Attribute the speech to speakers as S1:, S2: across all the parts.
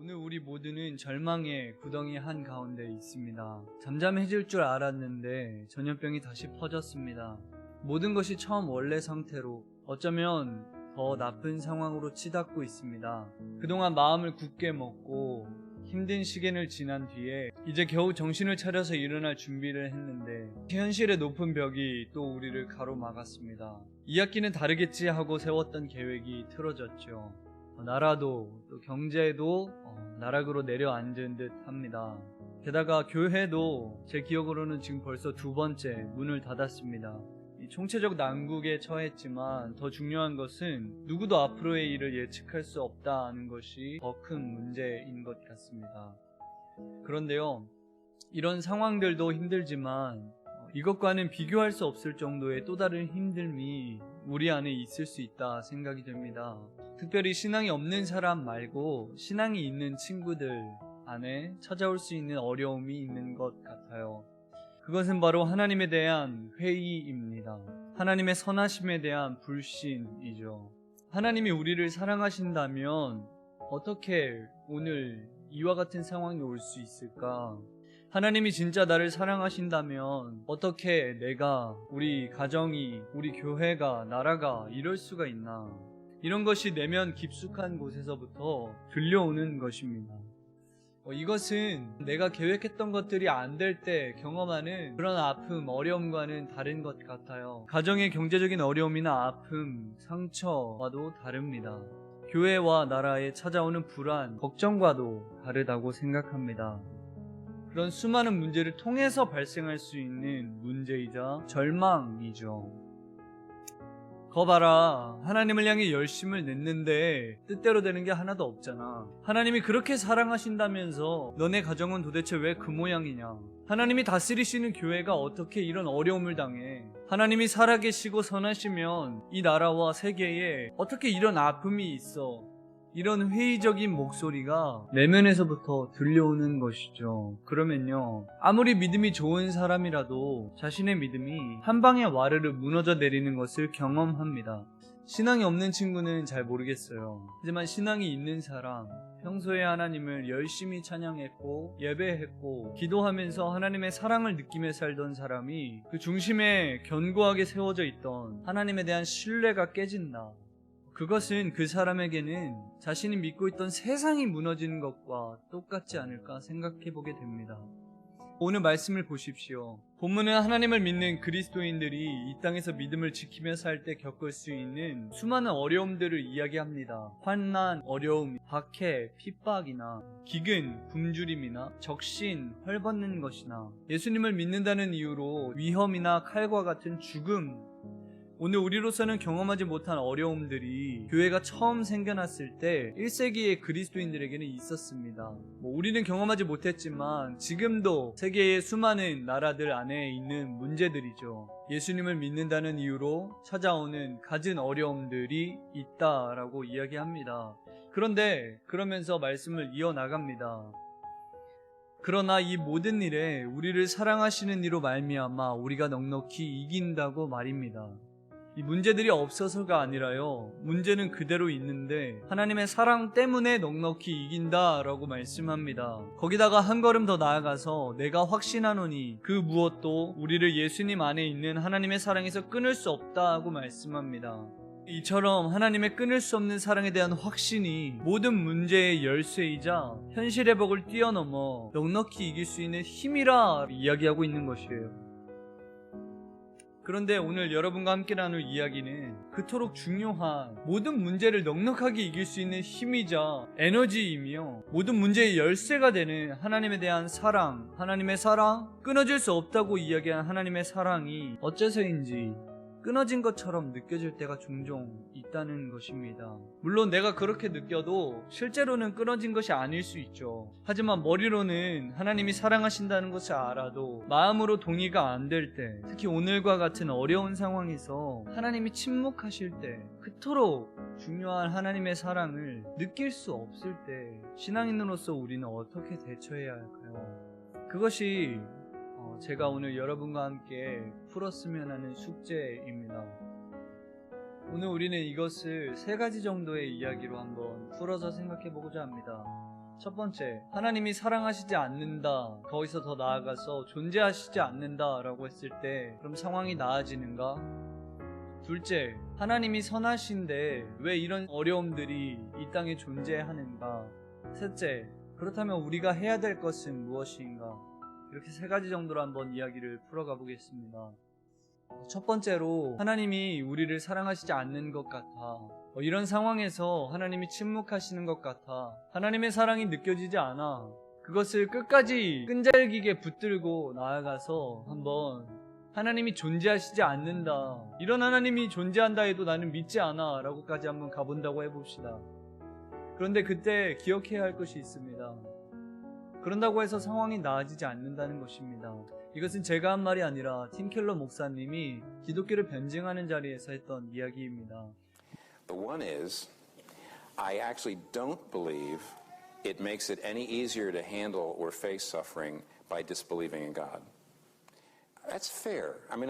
S1: 오늘 우리 모두는 절망의 구덩이 한가운데 있습니다. 잠잠해질 줄 알았는데 전염병이 다시 퍼졌습니다. 모든 것이 처음 원래 상태로 어쩌면 더 나쁜 상황으로 치닫고 있습니다. 그동안 마음을 굳게 먹고 힘든 시간을 지난 뒤에 이제 겨우 정신을 차려서 일어날 준비를 했는데 현실의 높은 벽이 또 우리를 가로막았습니다. 이 학기는 다르겠지 하고 세웠던 계획이 틀어졌죠. 나라도 또 경제도 나락으로 내려앉은 듯 합니다. 게다가 교회도 제 기억으로는 지금 벌써 2번째 문을 닫았습니다. 총체적 난국에 처했지만 더 중요한 것은 누구도 앞으로의 일을 예측할 수 없다는 것이 더 큰 문제인 것 같습니다. 그런데요, 이런 상황들도 힘들지만 이것과는 비교할 수 없을 정도의 또 다른 힘듦이 우리 안에 있을 수 있다 생각이 됩니다. 특별히 신앙이 없는 사람 말고 신앙이 있는 친구들 안에 찾아올 수 있는 어려움이 있는 것 같아요. 그것은 바로 하나님에 대한 회의입니다. 하나님의 선하심에 대한 불신이죠. 하나님이 우리를 사랑하신다면 어떻게 오늘 이와 같은 상황이 올 수 있을까? 하나님이 진짜 나를 사랑하신다면 어떻게 내가, 우리 가정이, 우리 교회가, 나라가 이럴 수가 있나? 이런 것이 내면 깊숙한 곳에서부터 들려오는 것입니다. 이것은 내가 계획했던 것들이 안 될 때 경험하는 그런 아픔, 어려움과는 다른 것 같아요. 가정의 경제적인 어려움이나 아픔, 상처와도 다릅니다. 교회와 나라에 찾아오는 불안, 걱정과도 다르다고 생각합니다. 그런 수많은 문제를 통해서 발생할 수 있는 문제이자 절망이죠. 거 봐라, 하나님을 향해 열심을 냈는데 뜻대로 되는 게 하나도 없잖아. 하나님이 그렇게 사랑하신다면서 너네 가정은 도대체 왜 그 모양이냐? 하나님이 다스리시는 교회가 어떻게 이런 어려움을 당해? 하나님이 살아계시고 선하시면 이 나라와 세계에 어떻게 이런 아픔이 있어? 이런 회의적인 목소리가 내면에서부터 들려오는 것이죠. 그러면요, 아무리 믿음이 좋은 사람이라도 자신의 믿음이 한 방에 와르르 무너져 내리는 것을 경험합니다. 신앙이 없는 친구는 잘 모르겠어요. 하지만 신앙이 있는 사람, 평소에 하나님을 열심히 찬양했고 예배했고 기도하면서 하나님의 사랑을 느끼며 살던 사람이 그 중심에 견고하게 세워져 있던 하나님에 대한 신뢰가 깨진다. 그것은 그 사람에게는 자신이 믿고 있던 세상이 무너지는 것과 똑같지 않을까 생각해 보게 됩니다. 오늘 말씀을 보십시오. 본문은 하나님을 믿는 그리스도인들이 이 땅에서 믿음을 지키며 살 때 겪을 수 있는 수많은 어려움들을 이야기합니다. 환난, 어려움, 박해, 핍박이나 기근, 굶주림이나 적신, 헐벗는 것이나 예수님을 믿는다는 이유로 위험이나 칼과 같은 죽음, 오늘 우리로서는 경험하지 못한 어려움들이 교회가 처음 생겨났을 때 1세기의 그리스도인들에게는 있었습니다. 우리는 경험하지 못했지만 지금도 세계의 수많은 나라들 안에 있는 문제들이죠. 예수님을 믿는다는 이유로 찾아오는 갖은 어려움들이 있다라고 이야기합니다. 그런데 그러면서 말씀을 이어나갑니다. 그러나 이 모든 일에 우리를 사랑하시는 이로 말미암아 우리가 넉넉히 이긴다고 말입니다. 이 문제들이 없어서가 아니라요, 문제는 그대로 있는데 하나님의 사랑 때문에 넉넉히 이긴다라고 말씀합니다. 거기다가 한 걸음 더 나아가서 내가 확신하노니 그 무엇도 우리를 예수님 안에 있는 하나님의 사랑에서 끊을 수 없다고 말씀합니다. 이처럼 하나님의 끊을 수 없는 사랑에 대한 확신이 모든 문제의 열쇠이자 현실의 벽을 뛰어넘어 넉넉히 이길 수 있는 힘이라 이야기하고 있는 것이에요. 그런데 오늘 여러분과 함께 나눌 이야기는 그토록 중요한 모든 문제를 넉넉하게 이길 수 있는 힘이자 에너지이며 모든 문제의 열쇠가 되는 하나님에 대한 사랑, 하나님의 사랑, 끊어질 수 없다고 이야기한 하나님의 사랑이 어째서인지 끊어진 것처럼 느껴질 때가 종종 있다는 것입니다. 물론 내가 그렇게 느껴도 실제로는 끊어진 것이 아닐 수 있죠. 하지만 머리로는 하나님이 사랑하신다는 것을 알아도 마음으로 동의가 안 될 때, 특히 오늘과 같은 어려운 상황에서 하나님이 침묵하실 때, 그토록 중요한 하나님의 사랑을 느낄 수 없을 때 신앙인으로서 우리는 어떻게 대처해야 할까요? 그것이 제가 오늘 여러분과 함께 풀었으면 하는 숙제입니다. 오늘 우리는 이것을 3가지 정도의 이야기로 한번 풀어서 생각해 보고자 합니다. 첫 번째, 하나님이 사랑하시지 않는다. 거기서 더 나아가서 존재하시지 않는다 라고 했을 때 그럼 상황이 나아지는가? 둘째, 하나님이 선하신데 왜 이런 어려움들이 이 땅에 존재하는가? 셋째, 그렇다면 우리가 해야 될 것은 무엇인가? 이렇게 세 가지 정도로 한번 이야기를 풀어가 보겠습니다. 첫 번째로, 하나님이 우리를 사랑하시지 않는 것 같아. 이런 상황에서 하나님이 침묵하시는 것 같아. 하나님의 사랑이 느껴지지 않아. 그것을 끝까지 끈질기게 붙들고 나아가서 한번 하나님이 존재하시지 않는다. 이런 하나님이 존재한다 해도 나는 믿지 않아. 라고까지 한번 가본다고 해봅시다. 그런데 그때 기억해야 할 것이 있습니다. 그런다고 해서 상황이 나아지지 않는다는 것입니다. 이것은 제가 한 말이 아니라 팀 켈러 목사님이 기독교를 변증하는 자리에서 했던 이야기입니다.
S2: The one is, I actually don't believe it makes it any easier to handle or face suffering by disbelieving in God. That's fair. I mean,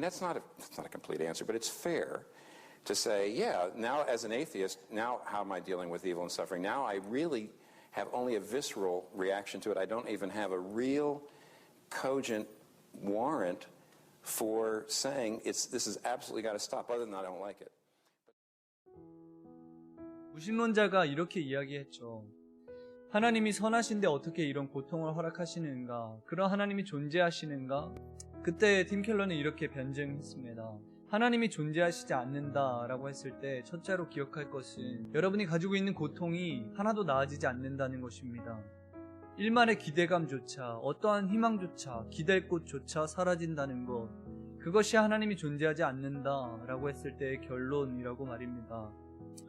S2: that's not a complete answer, but it's fair to say, yeah, now as an atheist, now how am I dealing with evil and suffering? Now I really have only a visceral reaction to it. I don't even have a real cogent warrant for saying this has absolutely got to stop. Other than that, I don't like it.
S1: 무신론자가 이렇게 이야기했죠. 하나님이 선하신데 어떻게 이런 고통을 허락하시는가? 그런 하나님이 존재하시는가? 그때 팀 켈러는 이렇게 변증했습니다. 하나님이 존재하시지 않는다라고 했을 때 첫째로 기억할 것은 여러분이 가지고 있는 고통이 하나도 나아지지 않는다는 것입니다. 일말의 기대감조차, 어떠한 희망조차, 기댈 곳조차 사라진다는 것, 그것이 하나님이 존재하지 않는다라고 했을 때의 결론이라고 말입니다.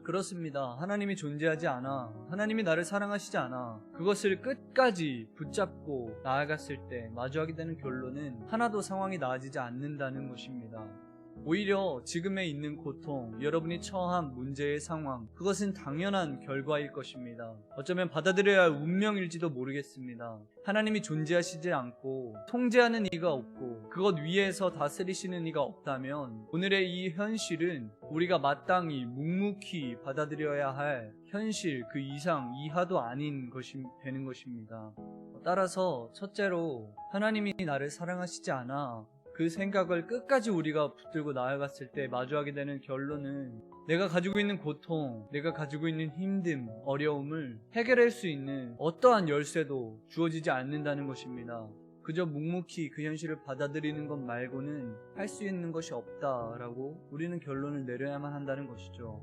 S1: 그렇습니다. 하나님이 존재하지 않아. 하나님이 나를 사랑하시지 않아. 그것을 끝까지 붙잡고 나아갔을 때 마주하게 되는 결론은 하나도 상황이 나아지지 않는다는 것입니다. 오히려 지금에 있는 고통, 여러분이 처한 문제의 상황, 그것은 당연한 결과일 것입니다. 어쩌면 받아들여야 할 운명일지도 모르겠습니다. 하나님이 존재하시지 않고 통제하는 이가 없고 그것 위에서 다스리시는 이가 없다면 오늘의 이 현실은 우리가 마땅히 묵묵히 받아들여야 할 현실 그 이상 이하도 아닌 것이 되는 것입니다. 따라서 첫째로 하나님이 나를 사랑하시지 않아. 그 생각을 끝까지 우리가 붙들고 나아갔을 때 마주하게 되는 결론은 내가 가지고 있는 고통, 내가 가지고 있는 힘듦, 어려움을 해결할 수 있는 어떠한 열쇠도 주어지지 않는다는 것입니다. 그저 묵묵히 그 현실을 받아들이는 것 말고는 할 수 있는 것이 없다라고 우리는 결론을 내려야만 한다는 것이죠.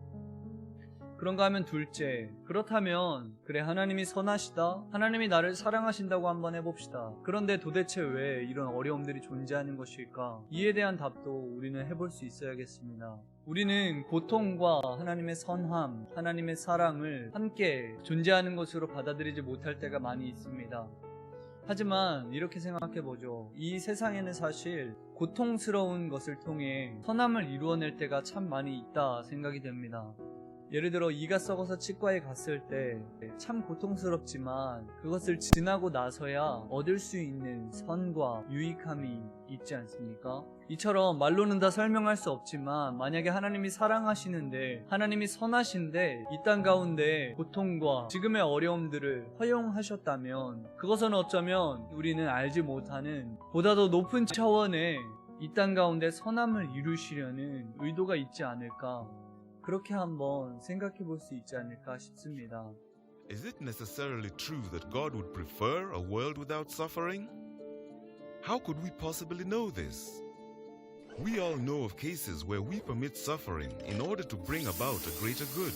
S1: 그런가 하면 둘째, 그렇다면 그래 하나님이 선하시다, 하나님이 나를 사랑하신다고 한번 해봅시다. 그런데 도대체 왜 이런 어려움들이 존재하는 것일까? 이에 대한 답도 우리는 해볼 수 있어야겠습니다. 우리는 고통과 하나님의 선함, 하나님의 사랑을 함께 존재하는 것으로 받아들이지 못할 때가 많이 있습니다. 하지만 이렇게 생각해보죠. 이 세상에는 사실 고통스러운 것을 통해 선함을 이루어낼 때가 참 많이 있다 생각이 됩니다. 예를 들어 이가 썩어서 치과에 갔을 때 참 고통스럽지만 그것을 지나고 나서야 얻을 수 있는 선과 유익함이 있지 않습니까? 이처럼 말로는 다 설명할 수 없지만 만약에 하나님이 사랑하시는데 하나님이 선하신데 이 땅 가운데 고통과 지금의 어려움들을 허용하셨다면 그것은 어쩌면 우리는 알지 못하는 보다 더 높은 차원의 이 땅 가운데 선함을 이루시려는 의도가 있지 않을까, 그렇게 한번 생각해 볼 수 있지 않을까 싶습니다.
S3: Is it necessarily true that God would prefer a world without suffering? How could we possibly know this? We all know of cases where we permit suffering in order to bring about a greater good.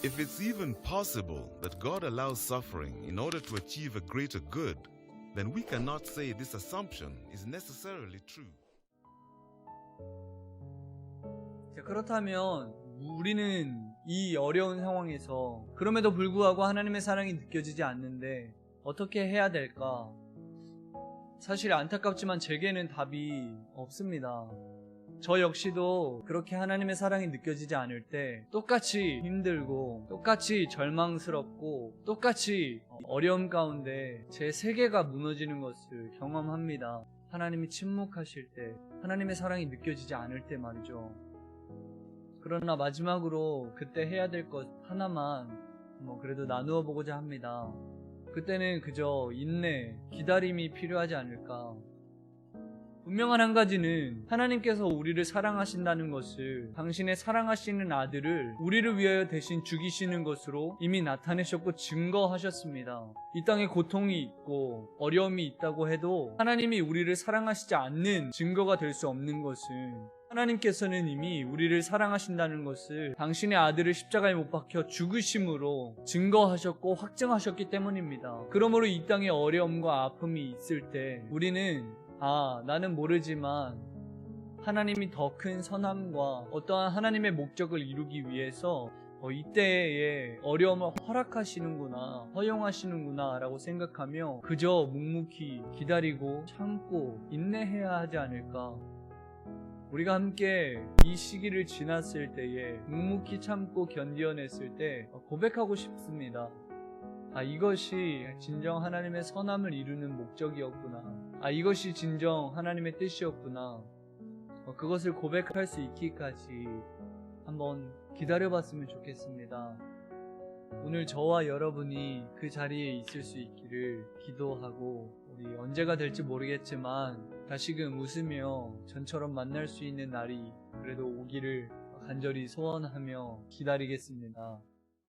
S3: If it's even possible that God allows suffering in order to achieve a greater good, then we cannot say this assumption is necessarily true.
S1: 그렇다면 우리는 이 어려운 상황에서 그럼에도 불구하고 하나님의 사랑이 느껴지지 않는데 어떻게 해야 될까? 사실 안타깝지만 제게는 답이 없습니다. 저 역시도 그렇게 하나님의 사랑이 느껴지지 않을 때 똑같이 힘들고 똑같이 절망스럽고 똑같이 어려움 가운데 제 세계가 무너지는 것을 경험합니다. 하나님이 침묵하실 때, 하나님의 사랑이 느껴지지 않을 때 말이죠. 그러나 마지막으로 그때 해야 될 것 하나만 그래도 나누어 보고자 합니다. 그때는 그저 인내, 기다림이 필요하지 않을까. 분명한 한 가지는 하나님께서 우리를 사랑하신다는 것을 당신의 사랑하시는 아들을 우리를 위하여 대신 죽이시는 것으로 이미 나타내셨고 증거하셨습니다. 이 땅에 고통이 있고 어려움이 있다고 해도 하나님이 우리를 사랑하시지 않는 증거가 될 수 없는 것은 하나님께서는 이미 우리를 사랑하신다는 것을 당신의 아들을 십자가에 못 박혀 죽으심으로 증거하셨고 확증하셨기 때문입니다. 그러므로 이 땅에 어려움과 아픔이 있을 때 우리는 나는 모르지만 하나님이 더 큰 선함과 어떠한 하나님의 목적을 이루기 위해서 이때에 어려움을 허락하시는구나, 허용하시는구나 라고 생각하며 그저 묵묵히 기다리고 참고 인내해야 하지 않을까. 우리가 함께 이 시기를 지났을 때에 묵묵히 참고 견디어냈을 때 고백하고 싶습니다. 이것이 진정 하나님의 선함을 이루는 목적이었구나. 이것이 진정 하나님의 뜻이었구나. 그것을 고백할 수 있기까지 한번 기다려봤으면 좋겠습니다. 오늘 저와 여러분이 그 자리에 있을 수 있기를 기도하고 우리 언제가 될지 모르겠지만 다시금 웃으며 전처럼 만날 수 있는 날이 그래도 오기를 간절히 소원하며 기다리겠습니다.